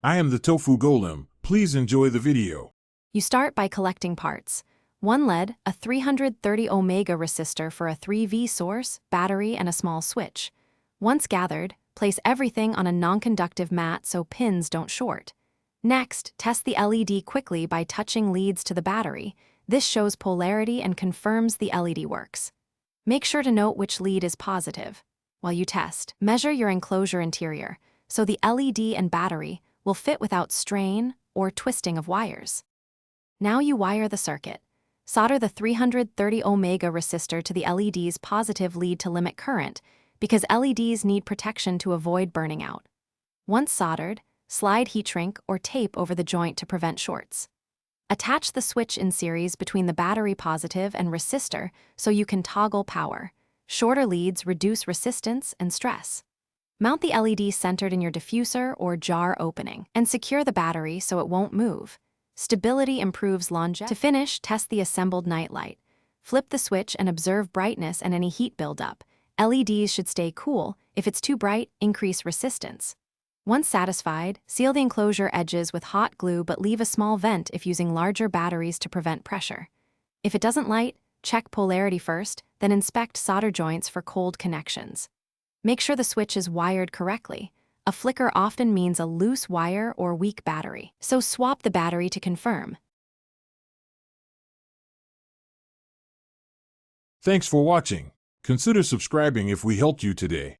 I am the tofu golem. Please enjoy the video. You start by collecting parts. 1 lead, a 330 omega resistor for a 3V source, battery, and a small switch. Once gathered, place everything on a non-conductive mat so pins don't short. Next, test the LED quickly by touching leads to the battery. This shows polarity and confirms the LED works. Make sure to note which lead is positive. While you test, measure your enclosure interior, so the LED and battery will fit without strain or twisting of wires. Now you wire the circuit. Solder the 330 omega resistor to the LED's positive lead to limit current, because LEDs need protection to avoid burning out. Once soldered, slide heat shrink or tape over the joint to prevent shorts. Attach the switch in series between the battery positive and resistor so you can toggle power. Shorter leads reduce resistance and stress. Mount the LED centered in your diffuser or jar opening, and secure the battery so it won't move. Stability improves longevity. To finish, test the assembled nightlight. Flip the switch and observe brightness and any heat buildup. LEDs should stay cool. If it's too bright, increase resistance. Once satisfied, seal the enclosure edges with hot glue but leave a small vent if using larger batteries to prevent pressure. If it doesn't light, check polarity first, then inspect solder joints for cold connections. Make sure the switch is wired correctly. A flicker often means a loose wire or weak battery, so swap the battery to confirm. Thanks for watching. Consider subscribing if we helped you today.